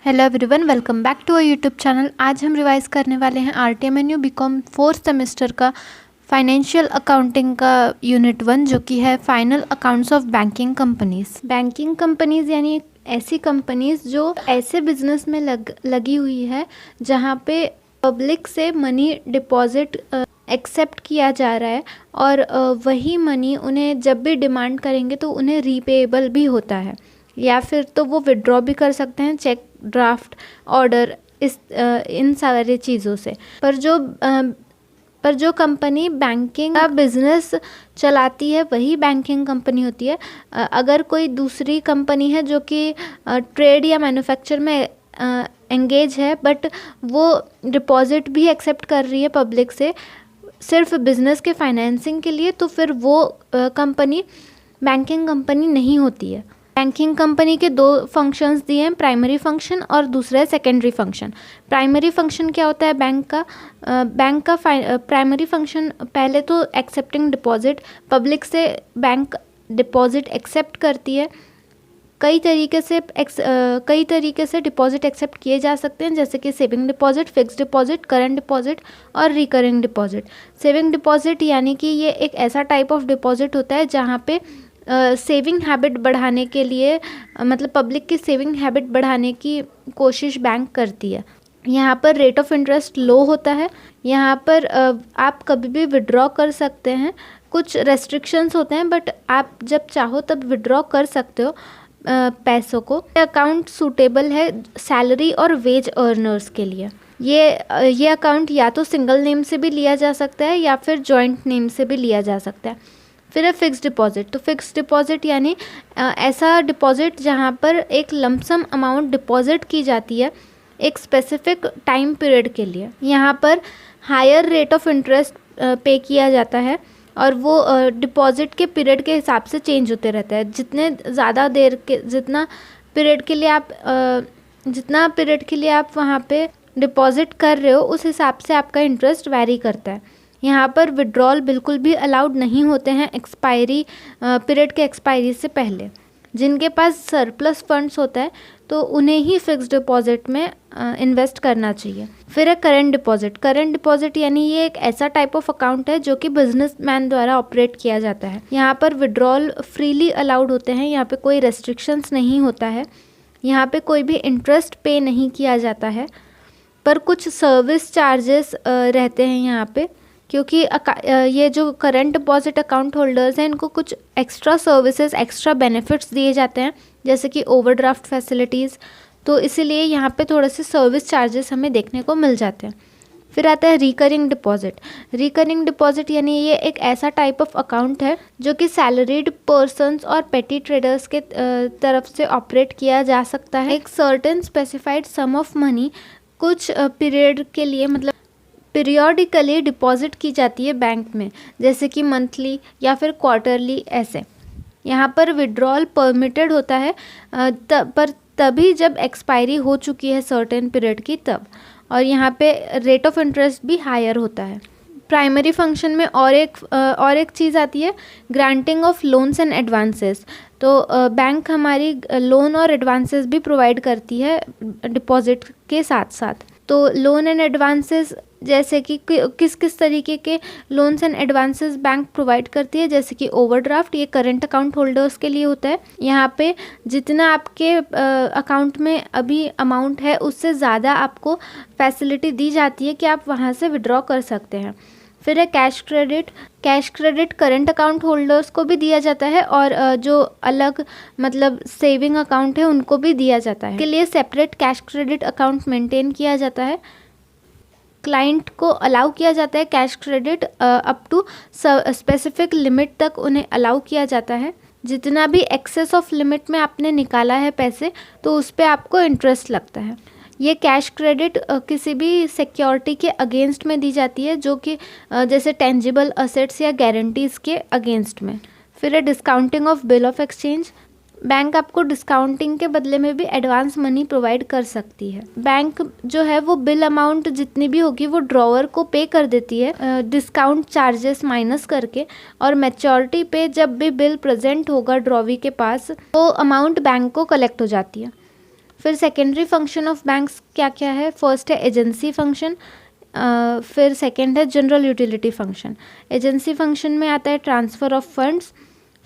Hello everyone, welcome back to our YouTube channel. आज हम revise करने वाले हैं RTMNU बीकॉम फोर्थ सेमेस्टर का फाइनेंशियल अकाउंटिंग का यूनिट 1 जो कि है final accounts of banking companies. Banking companies यानी ऐसी कंपनीज जो ऐसे बिजनेस में लगी हुई है जहाँ पे पब्लिक से मनी डिपॉजिट एक्सेप्ट किया जा रहा है और वही मनी उन्हें जब भी डिमांड करेंगे तो उन्हें रीपेएबल भी होता है, या फिर तो वो विड्रॉ भी कर सकते हैं चेक, ड्राफ्ट, ऑर्डर, इन सारी चीज़ों से। पर जो कंपनी बैंकिंग का बिजनेस चलाती है वही बैंकिंग कंपनी होती है। अगर कोई दूसरी कंपनी है जो कि ट्रेड या मैन्युफैक्चर में एंगेज है बट वो डिपॉजिट भी एक्सेप्ट कर रही है पब्लिक से सिर्फ बिजनेस के फाइनेंसिंग के लिए, तो फिर वो कंपनी बैंकिंग कंपनी नहीं होती है। बैंकिंग कंपनी के दो फंक्शंस दिए हैं, प्राइमरी फंक्शन और दूसरा है सेकेंडरी फंक्शन। प्राइमरी फंक्शन क्या होता है बैंक का प्राइमरी फंक्शन पहले तो एक्सेप्टिंग डिपॉजिट, पब्लिक से बैंक डिपॉजिट एक्सेप्ट करती है। कई तरीके से डिपॉजिट एक्सेप्ट किए जा सकते हैं, जैसे कि saving deposit, fixed deposit, current deposit और रिकरिंग डिपॉजिट। सेविंग डिपॉजिट यानी कि ये एक ऐसा टाइप ऑफ डिपॉजिट होता है जहाँ पे सेविंग हैबिट बढ़ाने के लिए मतलब पब्लिक की सेविंग हैबिट बढ़ाने की कोशिश बैंक करती है। यहाँ पर रेट ऑफ इंटरेस्ट लो होता है। यहाँ पर आप कभी भी विड्रॉ कर सकते हैं। कुछ रेस्ट्रिक्शंस होते हैं बट आप जब चाहो तब विड्रॉ कर सकते हो पैसों को। अकाउंट सूटेबल है सैलरी और वेज अर्नर्स के लिए। ये अकाउंट या तो सिंगल नेम से भी लिया जा सकता है या फिर जॉइंट नेम से भी लिया जा सकता है। फिर है फिक्स्ड डिपॉजिट। तो फिक्स्ड डिपॉजिट यानी ऐसा डिपॉजिट जहाँ पर एक लमसम अमाउंट डिपॉजिट की जाती है एक स्पेसिफिक टाइम पीरियड के लिए। यहाँ पर हायर रेट ऑफ इंटरेस्ट पे किया जाता है और वो डिपॉजिट के पीरियड के हिसाब से चेंज होते रहता है। जितना पीरियड के लिए आप वहाँ पे डिपॉजिट कर रहे हो उस हिसाब से आपका इंटरेस्ट वैरी करता है। यहाँ पर विड्रॉल बिल्कुल भी अलाउड नहीं होते हैं पीरियड के एक्सपायरी से पहले। जिनके पास सरप्लस फंड्स होता है तो उन्हें ही फिक्स्ड डिपॉजिट में इन्वेस्ट करना चाहिए। फिर है करंट डिपॉजिट। करंट डिपॉजिट यानी ये एक ऐसा टाइप ऑफ अकाउंट है जो कि बिजनेसमैन द्वारा ऑपरेट किया जाता है। यहाँ पर विड्रॉल फ्रीली अलाउड होते हैं, यहाँ पे कोई रेस्ट्रिक्शंस नहीं होता है, यहाँ पे कोई भी इंटरेस्ट पे नहीं किया जाता है, पर कुछ सर्विस चार्जेस रहते हैं यहाँ पे, क्योंकि ये जो करंट डिपॉजिट अकाउंट होल्डर्स हैं इनको कुछ एक्स्ट्रा सर्विसेज, एक्स्ट्रा बेनिफिट्स दिए जाते हैं जैसे कि ओवरड्राफ्ट फैसिलिटीज़, तो इसीलिए यहाँ पे थोड़े से सर्विस चार्जेस हमें देखने को मिल जाते हैं। फिर आता है रिकरिंग डिपॉजिट। रिकरिंग डिपॉजिट यानी ये एक ऐसा टाइप ऑफ अकाउंट है जो कि सैलरीड पर्सन्स और पेटी ट्रेडर्स के तरफ से ऑपरेट किया जा सकता है। एक certain specified sum of money कुछ पीरियड के लिए मतलब पीरियोडिकली डिपॉजिट की जाती है बैंक में, जैसे कि मंथली या फिर क्वार्टरली ऐसे। यहाँ पर विड्रॉल परमिटेड होता है पर तभी जब एक्सपायरी हो चुकी है सर्टेन पीरियड की तब, और यहाँ पे रेट ऑफ इंटरेस्ट भी हायर होता है। प्राइमरी फंक्शन में और एक चीज़ आती है, granting of loans and advances. तो बैंक हमारी लोन और एडवांसेस भी प्रोवाइड करती है डिपॉजिट के साथ साथ। तो लोन एंड एडवांसेस जैसे कि किस तरीके के loans and advances bank provide करती है, जैसे कि ओवरड्राफ्ट, ये करंट अकाउंट होल्डर्स के लिए होता है। यहाँ पे जितना आपके अकाउंट में अभी अमाउंट है उससे ज़्यादा आपको फैसिलिटी दी जाती है कि आप वहाँ से विड्रॉ कर सकते हैं। फिर है cash credit. Cash credit current account holders को भी दिया जाता है और जो अलग मतलब सेविंग अकाउंट है उनको भी दिया जाता है। के लिए separate cash credit account maintain किया जाता है। क्लाइंट को अलाउ किया जाता है cash credit up to specific limit तक उन्हें अलाउ किया जाता है। जितना भी एक्सेस ऑफ लिमिट में आपने निकाला है पैसे तो उस पर आपको इंटरेस्ट लगता है। ये कैश क्रेडिट किसी भी सिक्योरिटी के अगेंस्ट में दी जाती है, जो कि जैसे टेंजिबल असेट्स या गारंटीज़ के अगेंस्ट में। फिर है discounting of bill of exchange. Bank आपको डिस्काउंटिंग के बदले में भी एडवांस मनी प्रोवाइड कर सकती है। बैंक जो है वो बिल अमाउंट जितनी भी होगी वो ड्रॉवर को पे कर देती है डिस्काउंट चार्जेस माइनस करके, और मैच्योरिटी पे जब भी बिल प्रेजेंट होगा ड्रॉवी के पास तो अमाउंट बैंक को कलेक्ट हो जाती है। फिर सेकेंडरी फंक्शन ऑफ बैंक्स क्या क्या है? फर्स्ट है एजेंसी फंक्शन, फिर सेकंड है general utility function. Agency function में आता है ट्रांसफ़र ऑफ फंड्स,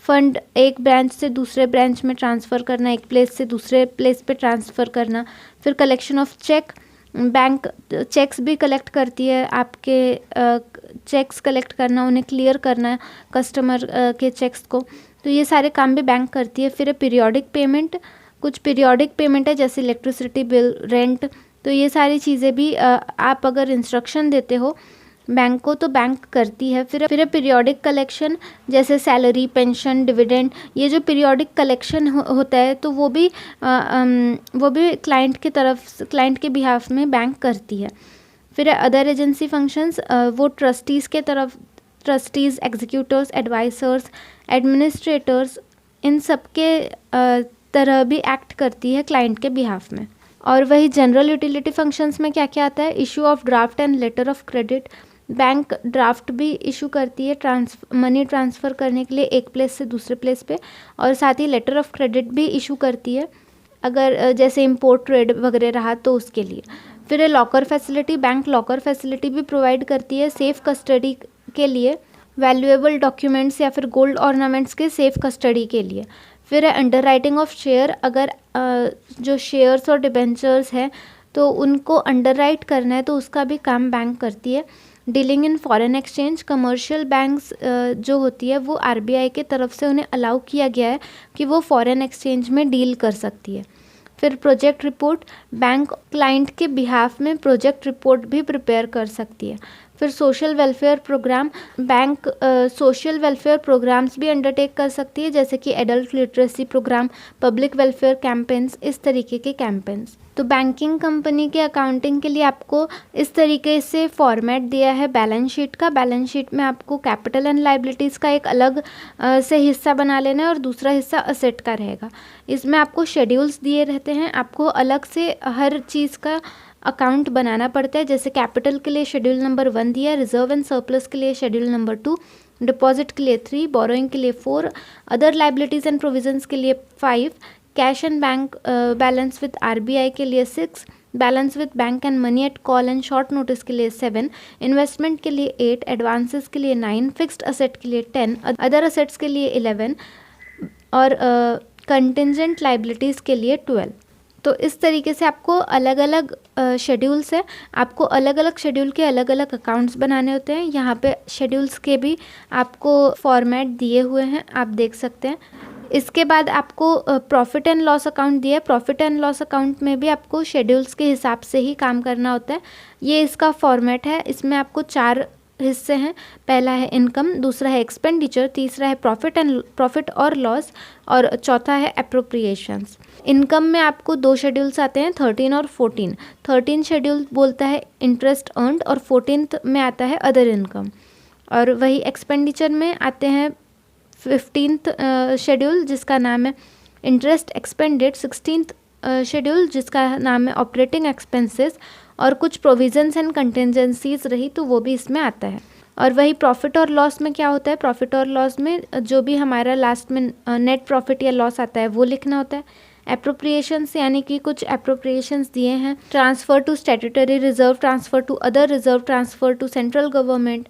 फंड एक ब्रांच से दूसरे ब्रांच में ट्रांसफ़र करना, एक प्लेस से दूसरे प्लेस पे ट्रांसफ़र करना। फिर collection of cheque, bank cheques भी कलेक्ट करती है, आपके चेक्स कलेक्ट करना, उन्हें क्लियर करना कस्टमर के चेक्स को, तो ये सारे काम भी बैंक करती है। फिर पीरियोडिक पेमेंट, कुछ पीरियोडिक पेमेंट है जैसे इलेक्ट्रिसिटी बिल, रेंट, तो ये सारी चीज़ें भी आप अगर इंस्ट्रक्शन देते हो बैंक को तो बैंक करती है। फिर पीरियोडिक कलेक्शन जैसे सैलरी, पेंशन, डिविडेंड, ये जो पीरियोडिक कलेक्शन होता है तो वो भी क्लाइंट की तरफ, क्लाइंट के बिहाफ में बैंक करती है। फिर अदर एजेंसी फंक्शंस, वो ट्रस्टीज़ के तरफ, ट्रस्टीज़, एग्जीक्यूटर्स, एडवाइजर्स, एडमिनिस्ट्रेटर्स, इन सब के तरह भी एक्ट करती है क्लाइंट के बिहाफ में। और वही जनरल यूटिलिटी फंक्शंस में क्या क्या आता है? Issue of draft and later of credit, bank draft भी इशू करती है मनी ट्रांसफ़र करने के लिए एक प्लेस से दूसरे प्लेस पे, और साथ ही लेटर ऑफ क्रेडिट भी इशू करती है अगर जैसे इम्पोर्ट ट्रेड वगैरह रहा तो उसके लिए। फिर locker facility, bank locker facility भी प्रोवाइड करती है सेफ़ कस्टडी के लिए, वैल्यूएबल डॉक्यूमेंट्स या फिर गोल्ड ऑर्नामेंट्स के सेफ़ कस्टडी के लिए। फिर है अंडर राइटिंग ऑफ शेयर, अगर जो शेयर्स और डिबेंचर्स हैं तो उनको अंडर राइट करना है तो उसका भी काम बैंक करती है। Dealing in foreign exchange, commercial banks जो होती है वो आरबीआई के तरफ से उन्हें अलाउ किया गया है कि वो फॉरेन एक्सचेंज में डील कर सकती है। फिर प्रोजेक्ट रिपोर्ट, बैंक क्लाइंट के बिहाफ में प्रोजेक्ट रिपोर्ट भी प्रिपेयर कर सकती है। फिर social welfare programme, bank social welfare programmes भी अंडरटेक कर सकती है जैसे कि adult literacy programme, public welfare campaigns, इस तरीके के कैंपेन्स। तो बैंकिंग कंपनी के अकाउंटिंग के लिए आपको इस तरीके से फॉर्मेट दिया है बैलेंस शीट का। बैलेंस शीट में आपको कैपिटल एंड लायबिलिटीज़ का एक अलग से हिस्सा बना लेना है और दूसरा हिस्सा असेट का रहेगा। इसमें आपको शेड्यूल्स दिए रहते हैं, आपको अलग से हर चीज़ का अकाउंट बनाना पड़ता है। जैसे कैपिटल के लिए शेड्यूल नंबर 1 दिया, रिजर्व एंड सरप्लस के लिए शेड्यूल नंबर 2, डिपॉजिट के लिए 3, बोरोइंग के लिए 4, अदर लायबिलिटीज़ एंड प्रोविजंस के लिए 5, cash and bank balance with RBI के लिए 6, balance with bank and money at call and short notice के लिए 7, इन्वेस्टमेंट के लिए 8, एडवांसेस के लिए 9, फिक्स्ड असेट के लिए 10, अदर असेट्स के लिए 11 और कंटिजेंट लायबिलिटीज़ के लिए 12। तो इस तरीके से आपको अलग अलग शेड्यूल्स है, आपको अलग अलग शेड्यूल के अलग अलग अकाउंट्स बनाने होते हैं। यहाँ पे शेड्यूल्स के भी आपको फॉर्मेट दिए हुए हैं, आप देख सकते हैं। इसके बाद आपको प्रॉफिट एंड लॉस अकाउंट दिया है। प्रॉफिट एंड लॉस अकाउंट में भी आपको शेड्यूल्स के हिसाब से ही काम करना होता है। ये इसका फॉर्मेट है, इसमें आपको 4 हिस्से हैं। पहला है इनकम, दूसरा है एक्सपेंडिचर, तीसरा है प्रॉफिट और लॉस, और चौथा है एप्रोप्रिएशंस। इनकम में आपको 2 शेड्यूल्स आते हैं, 13 और 14। 13 शेड्यूल बोलता है इंटरेस्ट अर्न्ड और 14th में आता है अदर इनकम। और वही एक्सपेंडिचर में आते हैं 15th शेड्यूल जिसका नाम है इंटरेस्ट एक्सपेंडेड, 16th शेड्यूल जिसका नाम है ऑपरेटिंग एक्सपेंसेस, और कुछ प्रोविजंस एंड कंटिजेंसीज रही तो वो भी इसमें आता है। और वही प्रॉफिट और लॉस में क्या होता है? प्रॉफिट और लॉस में जो भी हमारा लास्ट में नेट प्रॉफिट या लॉस आता है वो लिखना होता है। एप्रोप्रिएशंस यानी कि कुछ एप्रोप्रिएशंस दिए हैं, transfer to statutory reserve, transfer to other reserve, transfer to central government,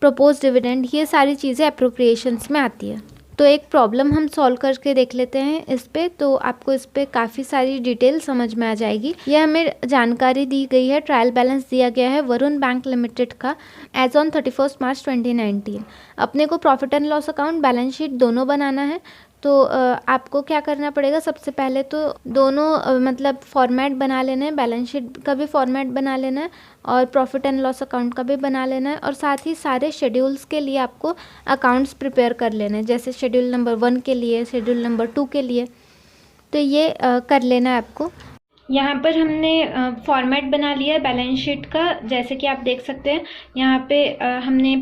propose dividend, ये सारी चीज़ें एप्रोप्रिएशंस में आती है। तो एक प्रॉब्लम हम सॉल्व करके देख लेते हैं इस पे, तो आपको इस पे काफ़ी सारी डिटेल समझ में आ जाएगी। यह हमें जानकारी दी गई है, ट्रायल बैलेंस दिया गया है वरुण बैंक लिमिटेड का एज ऑन 31 मार्च 2019। अपने को profit and loss account, balance sheet दोनों बनाना है। तो आपको क्या करना पड़ेगा? सबसे पहले तो दोनों मतलब फॉर्मेट बना लेना है, बैलेंस शीट का भी फॉर्मेट बना लेना है और प्रॉफिट एंड लॉस अकाउंट का भी बना लेना है, और साथ ही सारे शेड्यूल्स के लिए आपको अकाउंट्स प्रिपेयर कर लेने हैं, जैसे शेड्यूल नंबर 1 के लिए, शेड्यूल नंबर 2 के लिए। तो ये कर लेना है आपको। यहाँ पर हमने फॉर्मेट बना लिया है बैलेंस शीट का, जैसे कि आप देख सकते हैं यहाँ पे हमने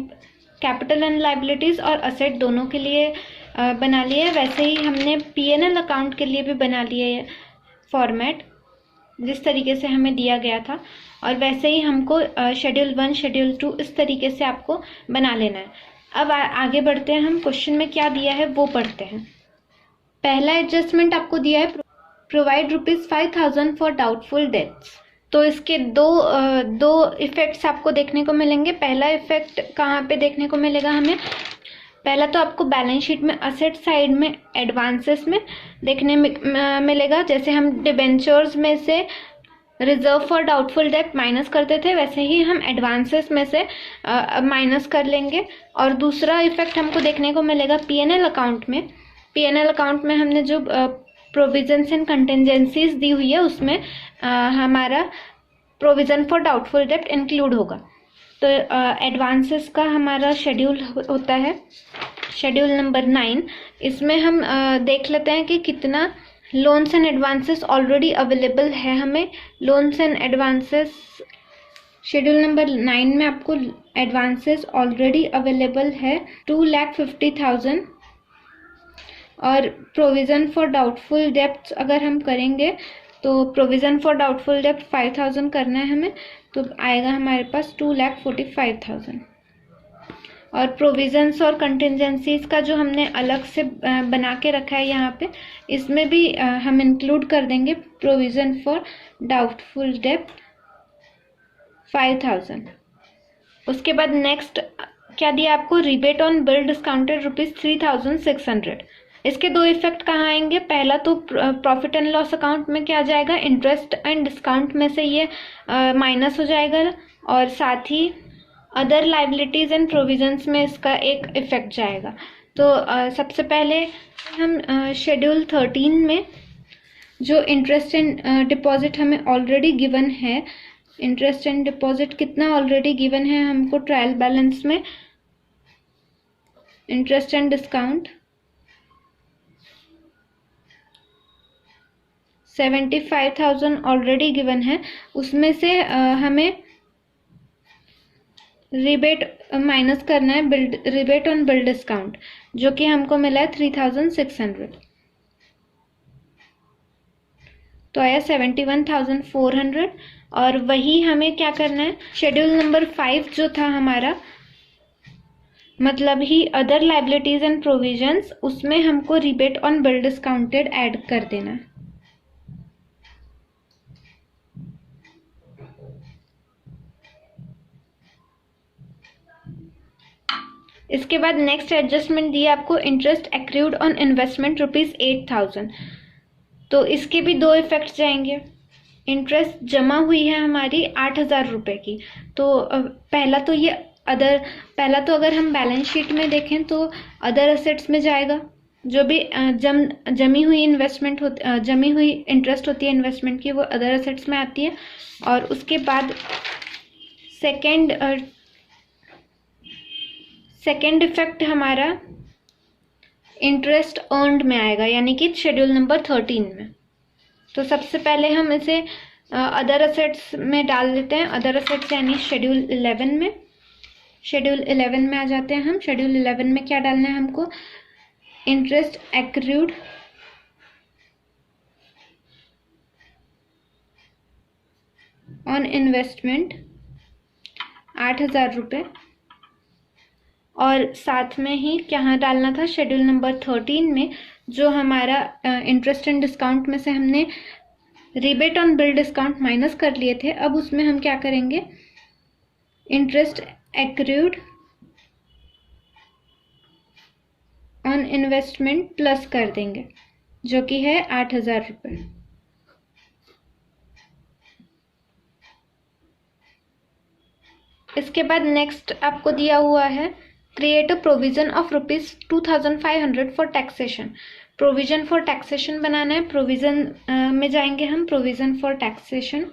कैपिटल एंड लायबिलिटीज़ और असेट दोनों के लिए बना लिया है। वैसे ही हमने पीएनएल अकाउंट के लिए भी बना लिया है फॉर्मेट, जिस तरीके से हमें दिया गया था, और वैसे ही हमको शेड्यूल 1, शेड्यूल 2 इस तरीके से आपको बना लेना है। अब आगे बढ़ते हैं, हम क्वेश्चन में क्या दिया है वो पढ़ते हैं। पहला एडजस्टमेंट आपको दिया है प्रोवाइड ₹5,000 फॉर डाउटफुल डेट्स। तो इसके दो इफेक्ट्स आपको देखने को मिलेंगे। पहला इफेक्ट कहाँ पे देखने को मिलेगा हमें? पहला तो आपको बैलेंस शीट में असेट साइड में एडवांसेस में देखने में मिलेगा। जैसे हम डिबेंचर्स में से reserve for doubtful debt minus करते थे, वैसे ही हम एडवांसेस में से माइनस कर लेंगे। और दूसरा इफेक्ट हमको देखने को मिलेगा पीएनएल अकाउंट में। पीएनएल अकाउंट में हमने जो प्रोविजंस एंड कंटिजेंसीज दी हुई है उसमें हमारा provision for doubtful debt include होगा। तो एडवांसेस का हमारा शेड्यूल होता है शेड्यूल नंबर 9। इसमें हम देख लेते हैं कि कितना loans and advances already available है हमें। Loans and advances schedule number 9 में आपको एडवांसेस ऑलरेडी अवेलेबल है 2,50,000। और प्रोविज़न फॉर डाउटफुल डेब्ट्स अगर हम करेंगे तो प्रोविज़न फॉर डाउटफुल डेब्ट 5,000 करना है हमें, तो आएगा हमारे पास 2,45,000। और प्रोविजंस और कंटिजेंसीज का जो हमने अलग से बना के रखा है यहाँ पे, इसमें भी हम इंक्लूड कर देंगे प्रोविजन फॉर डाउटफुल डेब्ट 5,000। उसके बाद नेक्स्ट क्या दिया आपको? Rebate on bill discounted ₹3,600। इसके दो इफेक्ट कहाँ आएंगे? पहला तो प्रॉफिट एंड लॉस अकाउंट में क्या जाएगा? इंटरेस्ट एंड डिस्काउंट में से ये माइनस हो जाएगा, और साथ ही अदर लाइबिलिटीज़ एंड प्रोविजंस में इसका एक इफेक्ट जाएगा। तो सबसे पहले हम शेड्यूल 13 में जो इंटरेस्ट एंड डिपॉजिट हमें ऑलरेडी गिवन है, इंटरेस्ट एंड डिपॉजिट कितना ऑलरेडी गिवन है हमको ट्रायल बैलेंस में, interest and discount 75,000 already given है। उसमें से हमें रिबेट माइनस करना है, रिबेट ऑन बिल डिस्काउंट, जो कि हमको मिला है 3,600। तो आया 71,400। और वही हमें क्या करना है? शेड्यूल नंबर 5 जो था हमारा, मतलब ही अदर लाइबिलिटीज एंड प्रोविजंस, उसमें हमको rebate on bill discounted add कर देना है। इसके बाद नेक्स्ट एडजस्टमेंट दिया आपको इंटरेस्ट एक्रूड ऑन इन्वेस्टमेंट ₹8,000। तो इसके भी दो इफेक्ट्स जाएंगे। इंटरेस्ट जमा हुई है हमारी 8,000 रुपये की, तो पहला तो अगर हम बैलेंस शीट में देखें तो अदर असेट्स में जाएगा। जो भी जमी हुई इंटरेस्ट होती है इन्वेस्टमेंट की, वो अदर असेट्स में आती है। और उसके बाद सेकेंड इफेक्ट हमारा इंटरेस्ट अर्न्ड में आएगा, यानी कि शेड्यूल नंबर 13 में। तो सबसे पहले हम इसे अदर असेट्स में डाल देते हैं। अदर असेट्स यानी शेड्यूल 11 में। शेड्यूल 11 में आ जाते हैं हम। शेड्यूल 11 में क्या डालना है हमको? इंटरेस्ट एक्रूड ऑन इन्वेस्टमेंट 8,000 रुपये। और साथ में ही क्या डालना था? शेड्यूल नंबर 13 में जो हमारा इंटरेस्ट एंड डिस्काउंट में से हमने rebate on bill discount minus कर लिए थे, अब उसमें हम क्या करेंगे? Interest accrued on investment plus कर देंगे, जो कि है 8,000 रुपये। इसके बाद नेक्स्ट आपको दिया हुआ है create a provision of ₹2,500 for taxation. Provision for taxation बनाना है। प्रोविजन में जाएंगे हम, प्रोविजन फॉर टैक्सेशन।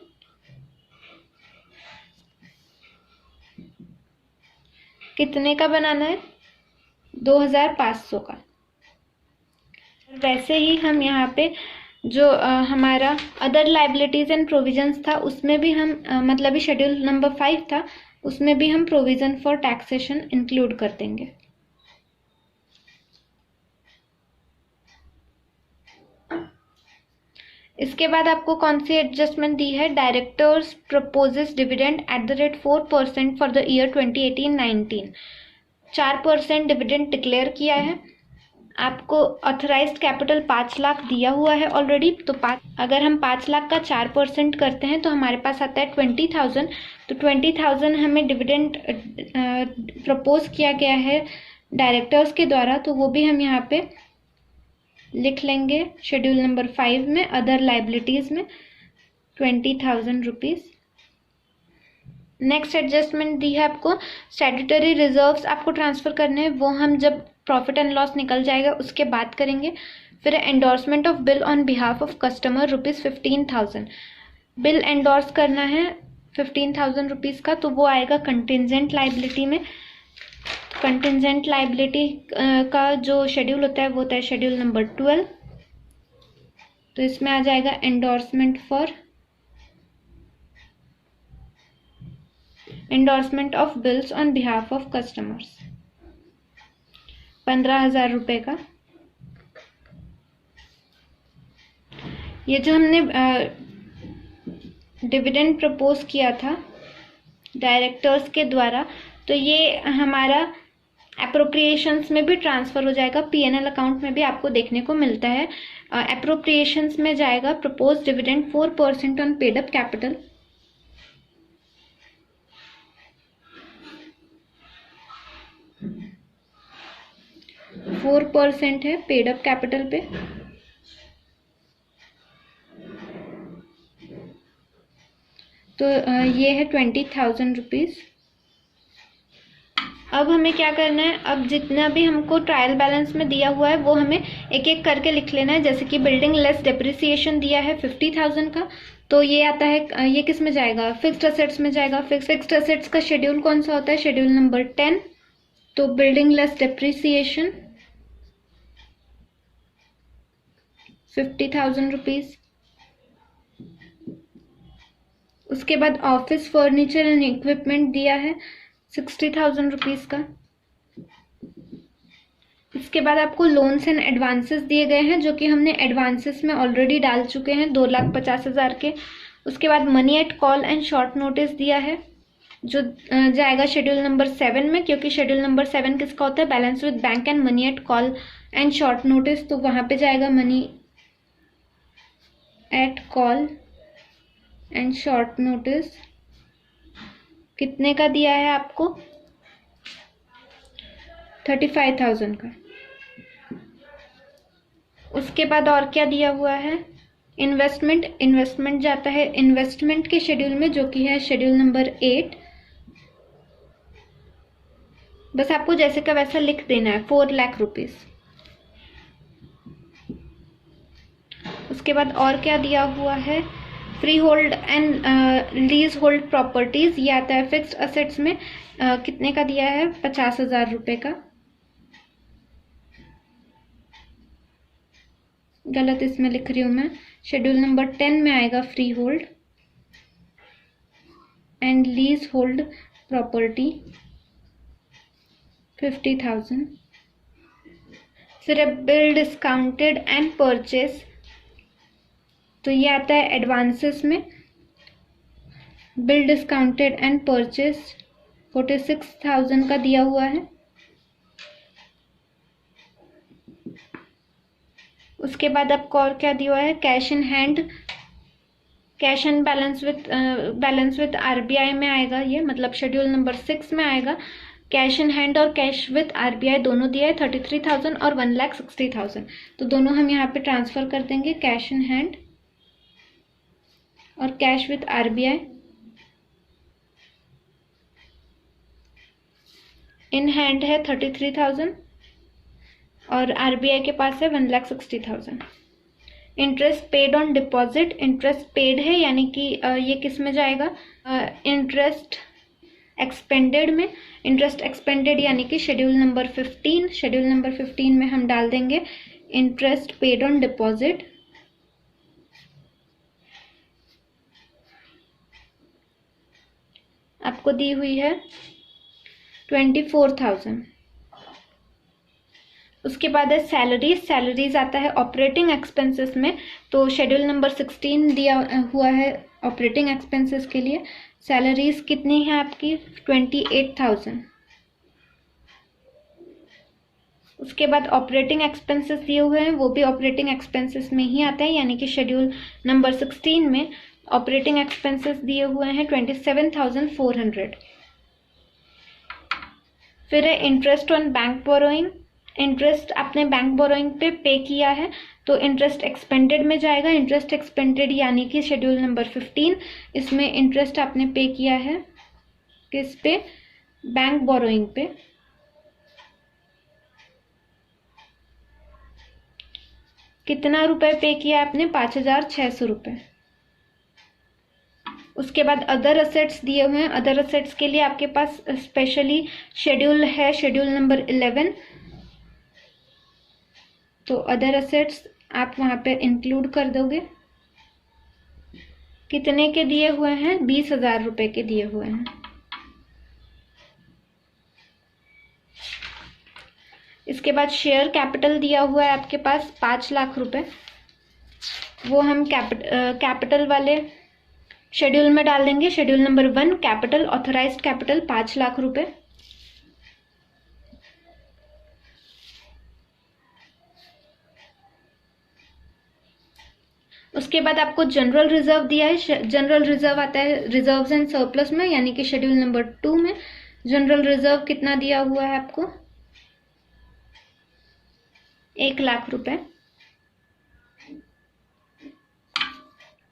कितने का बनाना है? 2,500 का। वैसे ही हम यहाँ पे जो हमारा अदर लाइबिलिटीज एंड प्रोविजंस था, उसमें भी हम मतलब ही शेड्यूल नंबर 5 था, उसमें भी हम प्रोविजन फॉर टैक्सेशन इंक्लूड कर देंगे। इसके बाद आपको कौन सी एडजस्टमेंट दी है? Directors proposes dividend at the rate 4% for the year 2018-19। 4% dividend declare किया है। आपको ऑथराइज्ड कैपिटल 5 लाख दिया हुआ है ऑलरेडी, तो अगर हम 5 लाख का 4% करते हैं तो हमारे पास आता है 20,000। तो 20,000 हमें डिविडेंड प्रपोज किया गया है डायरेक्टर्स के द्वारा, तो वो भी हम यहाँ पे लिख लेंगे शेड्यूल नंबर 5 में अदर लाइबिलिटीज में 20,000 रुपीज़। नेक्स्ट एडजस्टमेंट दी है आपको, स्टैट्यूटरी रिजर्व्स आपको ट्रांसफ़र करने हैं, वो हम जब प्रॉफिट एंड लॉस निकल जाएगा उसके बाद करेंगे। फिर endorsement of bill on behalf of customer ₹15,000, bill endorse करना है 15,000 रुपीज़ का, तो वो आएगा कंटिजेंट लाइबिलिटी में। कंटिजेंट लाइबिलिटी का जो शेड्यूल होता है वो होता है शेड्यूल नंबर 12। तो इसमें आ जाएगा endorsement of bills on behalf of customers 15,000 रुपये का। ये जो हमने डिविडेंड प्रपोज किया था डायरेक्टर्स के द्वारा, तो ये हमारा एप्रोप्रिएशंस में भी ट्रांसफ़र हो जाएगा, पीएनएल अकाउंट में भी आपको देखने को मिलता है। एप्रोप्रिएशंस में जाएगा propose dividend 4% on paid up capital, %4 है पेड अप कैपिटल पे। तो ये है 20,000 रुपीज़। अब हमें क्या करना है, अब जितना भी हमको ट्रायल बैलेंस में दिया हुआ है वो हमें एक एक करके लिख लेना है। जैसे कि बिल्डिंग लेस डेप्रिसिएशन दिया है 50,000 का, तो ये आता है, ये किस में जाएगा, फिक्स्ड असेट्स में जाएगा। फिक्स्ड असेट्स का शेड्यूल कौन सा होता है, शेड्यूल नंबर 10। तो बिल्डिंग लेस डेप्रिसिएशन 50,000 रुपीज़। उसके बाद ऑफिस फर्नीचर एंड इक्विपमेंट दिया है 60,000 रुपीज़ का। इसके बाद आपको लोन्स एंड एडवांसेस दिए गए हैं, जो कि हमने एडवांसेस में ऑलरेडी डाल चुके हैं 2,50,000 के। उसके बाद money at call and short notice दिया है, जो जाएगा शेड्यूल नंबर 7 में, क्योंकि शेड्यूल नंबर 7 किसका होता है, balance with bank and money at call and short notice. तो वहाँ पे जाएगा money at call and short notice. कितने का दिया है आपको, 35,000 का। उसके बाद और क्या दिया हुआ है, इन्वेस्टमेंट जाता है इन्वेस्टमेंट के शेड्यूल में, जो कि है शेड्यूल नंबर 8। बस आपको जैसे का वैसा लिख देना है, 4 लाख रुपीज़। उसके बाद और क्या दिया हुआ है, free hold and lease hold properties, ये आता है फिक्स्ड असेट्स में। कितने का दिया है, 50,000 रुपये का। गलत इसमें लिख रही हूँ मैं, शेड्यूल नंबर 10 में आएगा free hold and lease hold property 50,000। फिर बिल डिस्काउंटेड एंड परचेस, तो ये आता है एडवांसेस में। बिल डिस्काउंटेड एंड परचेस 46,000 का दिया हुआ है। उसके बाद आपको और क्या दिया हुआ है, cash in hand, cash and balance with RBI में आएगा ये, मतलब शेड्यूल नंबर 6 में आएगा। कैश इन हैंड और कैश विथ आरबीआई दोनों दिया है 33,000 और 1,60,000। तो दोनों हम यहाँ पे ट्रांसफ़र कर देंगे, कैश इन हैंड और cash with RBI. In hand है 33,000 और आरबीआई के पास है 1,60,000। Interest paid on deposit, interest paid है यानी कि ये किस में जाएगा, इंटरेस्ट एक्सपेंडेड में। इंटरेस्ट एक्सपेंडेड यानी कि शेड्यूल नंबर 15, शेड्यूल नंबर 15 में हम डाल देंगे इंटरेस्ट पेड ऑन डिपॉजिट। आपको दी हुई है 24,000। उसके बाद है सैलरीज आता है ऑपरेटिंग एक्सपेंसेस में, तो शेड्यूल नंबर 16 दिया हुआ है ऑपरेटिंग एक्सपेंसेस के लिए। सैलरीज कितनी है आपकी, 28,000। उसके बाद ऑपरेटिंग एक्सपेंसेस दिए हुए हैं, वो भी ऑपरेटिंग एक्सपेंसेस में ही आता है, यानी कि शेड्यूल नंबर 16 में ऑपरेटिंग एक्सपेंसेस दिए हुए हैं 27,400। फिर है interest on bank borrowing. Interest आपने बैंक बोरोइंग पे किया है तो इंटरेस्ट एक्सपेंडेड में जाएगा। इंटरेस्ट एक्सपेंडेड यानी कि शेड्यूल नंबर 15, इसमें इंटरेस्ट आपने पे किया है किस पे? बैंक बोरोइंग पे। कितना रुपए पे किया आपने? 5,600 रुपये। उसके बाद अदर असेट्स दिए हुए हैं। अदर असेट्स के लिए आपके पास स्पेशली शेड्यूल है, शेड्यूल नंबर 11। तो अदर असेट्स आप वहां पे इंक्लूड कर दोगे। कितने के दिए हुए हैं? 20,000 रुपए के दिए हुए हैं। इसके बाद शेयर कैपिटल दिया हुआ है आपके पास 5 लाख रुपए। वो हम कैपिटल वाले शेड्यूल में डाल देंगे। Schedule number 1 capital, authorised capital 5 lakh रुपए। उसके बाद आपको जनरल रिजर्व दिया है। जनरल रिजर्व आता है रिजर्व्स एंड सरप्लस में, यानी कि शेड्यूल नंबर 2 में। जनरल रिजर्व कितना दिया हुआ है आपको? 1 लाख रुपए।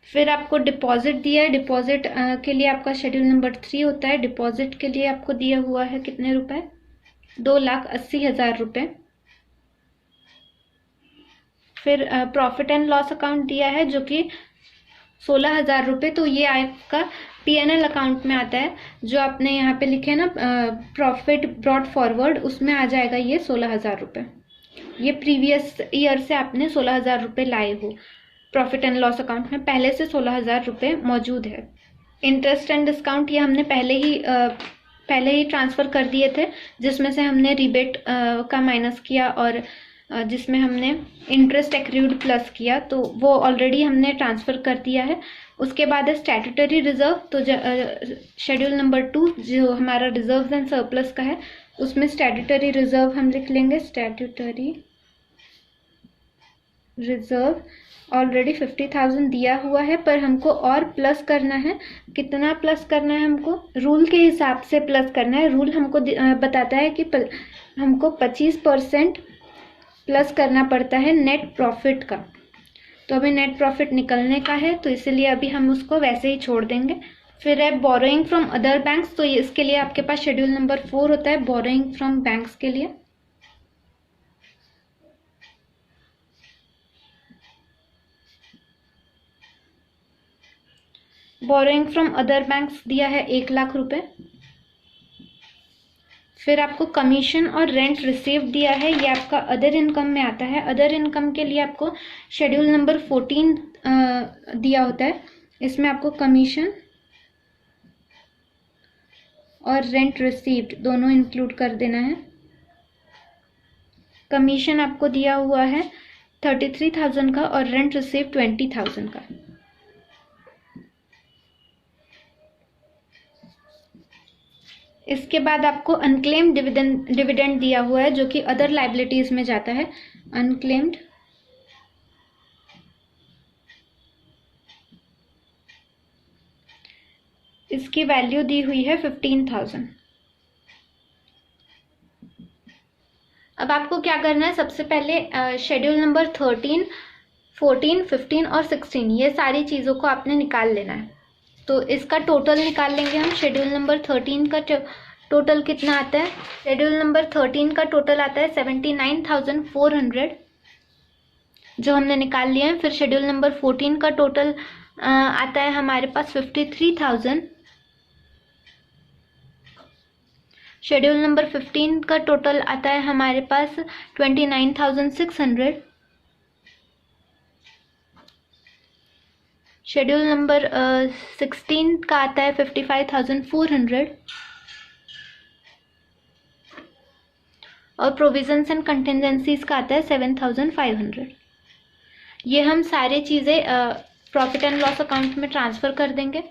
फिर आपको डिपॉजिट दिया है। डिपॉजिट के लिए आपका शेड्यूल नंबर 3 होता है। डिपॉजिट के लिए आपको दिया हुआ है कितने रुपए? 2,80,000 रुपए। फिर प्रॉफिट एंड लॉस अकाउंट दिया है जो कि 16,000 रुपये। तो ये आपका P&L अकाउंट में आता है, जो आपने यहाँ पे लिखे ना प्रॉफिट ब्रॉट फॉरवर्ड, उसमें आ जाएगा ये 16,000 रुपये। ये प्रीवियस ईयर से आपने 16,000 रुपये लाए हो। प्रॉफिट एंड लॉस अकाउंट में पहले से 16,000 रुपये मौजूद है। इंटरेस्ट एंड डिस्काउंट ये हमने पहले ही ट्रांसफ़र कर दिए थे, जिसमें से हमने रिबेट का माइनस किया और जिसमें हमने इंटरेस्ट एक्रूड प्लस किया, तो वो ऑलरेडी हमने ट्रांसफ़र कर दिया है। उसके बाद है स्टैट्यूटरी रिजर्व। तो शेड्यूल नंबर 2 जो हमारा रिजर्व्स एंड सरप्लस का है, उसमें स्टैट्यूटरी रिजर्व हम लिख लेंगे। स्टैट्यूटरी रिजर्व ऑलरेडी 50,000 दिया हुआ है, पर हमको और प्लस करना है। कितना प्लस करना है हमको? रूल के हिसाब से प्लस करना है। रूल हमको बताता है कि हमको 25% प्लस करना पड़ता है नेट प्रॉफिट का। तो अभी नेट प्रॉफिट निकलने का है, तो इसलिए अभी हम उसको वैसे ही छोड़ देंगे। फिर है बोरोइंग फ्रॉम अदर बैंक्स। तो इसके लिए आपके पास शेड्यूल नंबर 4 होता है, बोरोइंग फ्रॉम बैंक्स के लिए। बोरोइंग फ्रॉम अदर बैंक्स दिया है 1 लाख रुपए। फिर आपको कमीशन और रेंट रिसीव दिया है, ये आपका अदर इनकम में आता है। अदर इनकम के लिए आपको शेड्यूल नंबर 14 दिया होता है। इसमें आपको कमीशन और रेंट रिसीव्ड दोनों इंक्लूड कर देना है। कमीशन आपको दिया हुआ है 33,000 का और रेंट रिसीव 20,000 का। इसके बाद आपको अनक्लेम्ड डिविडेंड दिया हुआ है, जो कि अदर लाइबिलिटीज में जाता है। अनक्लेम्ड इसकी वैल्यू दी हुई है 15,000। अब आपको क्या करना है? सबसे पहले शेड्यूल नंबर 13, 14, 15 और 16 ये सारी चीज़ों को आपने निकाल लेना है। तो इसका टोटल निकाल लेंगे हम। शेड्यूल नंबर 13 का टोटल कितना आता है? शेड्यूल नंबर 13 का टोटल आता है 79,400, जो हमने निकाल लिया है। फिर शेड्यूल नंबर 14 का टोटल आता है हमारे पास 53,000। शेड्यूल नंबर 15 का टोटल आता है हमारे पास 29,600। शेड्यूल नंबर 16 का आता है 55,400 और प्रोविजंस एंड कंटिजेंसीज का आता है 7,500। ये हम सारी चीज़ें प्रॉफिट एंड लॉस अकाउंट में ट्रांसफ़र कर देंगे।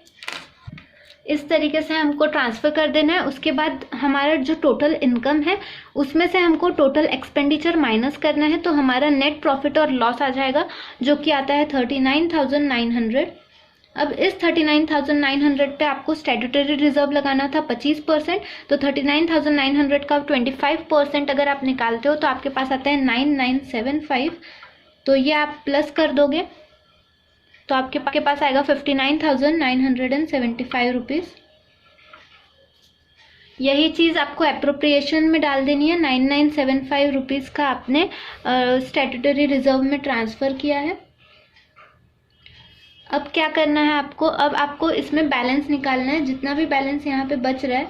इस तरीके से हमको ट्रांसफ़र कर देना है। उसके बाद हमारा जो टोटल इनकम है उसमें से हमको टोटल एक्सपेंडिचर माइनस करना है, तो हमारा नेट प्रॉफिट और लॉस आ जाएगा जो कि आता है 39,900। अब इस 39,900 पे आपको स्टैट्यूटरी रिजर्व लगाना था 25%, तो 39,900 का 25% अगर आप निकालते हो तो आपके पास आता है 9975। तो ये आप प्लस कर दोगे तो आपके पास आएगा 59,975 रुपीज़। यही चीज़ आपको एप्रोप्रिएशन में डाल देनी है। 9975 रुपीज़ का आपने स्टैट्यूटरी रिजर्व में ट्रांसफ़र किया है। अब क्या करना है आपको, अब आपको इसमें बैलेंस निकालना है। जितना भी बैलेंस यहाँ पे बच रहा है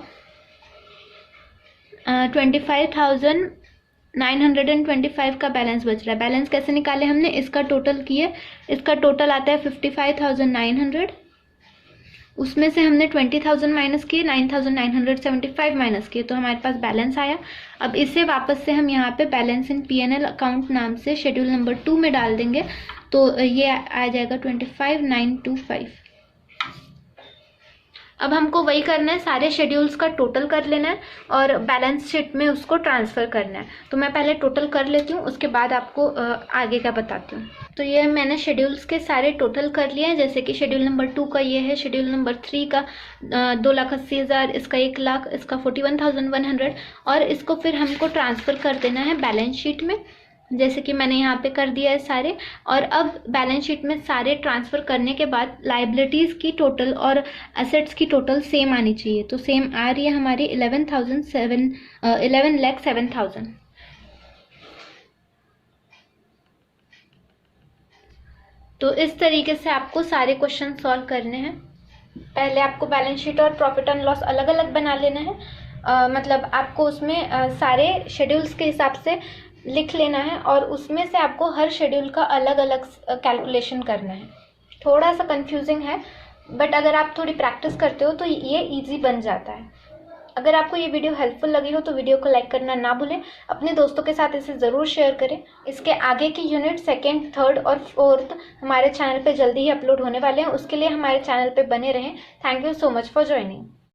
25,925 का बैलेंस बच रहा है। बैलेंस कैसे निकाले हमने, इसका टोटल किए, इसका टोटल आता है 55,900। उसमें से हमने 20,000 माइनस किए, 9,975 माइनस किए, तो हमारे पास बैलेंस आया। अब इसे वापस से हम यहाँ पे बैलेंस इन P&L अकाउंट नाम से शेड्यूल नंबर 2 में डाल देंगे, तो ये आ जाएगा 25,925। अब हमको वही करना है, सारे शेड्यूल्स का टोटल कर लेना है और बैलेंस शीट में उसको ट्रांसफ़र करना है। तो मैं पहले टोटल कर लेती हूँ, उसके बाद आपको आगे का बताती हूँ। तो ये मैंने शेड्यूल्स के सारे टोटल कर लिए हैं। जैसे कि शेड्यूल नंबर 2 का ये है, शेड्यूल नंबर 3 का 2,80,000, इसका 1 लाख, इसका 41,100, और इसको फिर हमको ट्रांसफ़र कर देना है बैलेंस शीट में, जैसे कि मैंने यहाँ पे कर दिया है सारे। और अब बैलेंस शीट में सारे ट्रांसफ़र करने के बाद लाइबिलिटीज़ की टोटल और एसेट्स की टोटल सेम आनी चाहिए। तो सेम आ रही है हमारी 11,07,000। तो इस तरीके से आपको सारे क्वेश्चन सॉल्व करने हैं। पहले आपको बैलेंस शीट और प्रॉफिट एंड लॉस अलग अलग बना लेना है। मतलब आपको उसमें सारे शेड्यूल्स के हिसाब से लिख लेना है और उसमें से आपको हर शेड्यूल का अलग अलग कैलकुलेशन करना है। थोड़ा सा कंफ्यूजिंग है, बट अगर आप थोड़ी प्रैक्टिस करते हो तो ये इजी बन जाता है। अगर आपको ये वीडियो हेल्पफुल लगी हो तो वीडियो को लाइक करना ना भूलें, अपने दोस्तों के साथ इसे ज़रूर शेयर करें। इसके आगे की यूनिट 2nd, 3rd और 4th हमारे चैनल पे जल्दी ही अपलोड होने वाले हैं, उसके लिए हमारे चैनल पे बने रहें। Thank you so much for joining.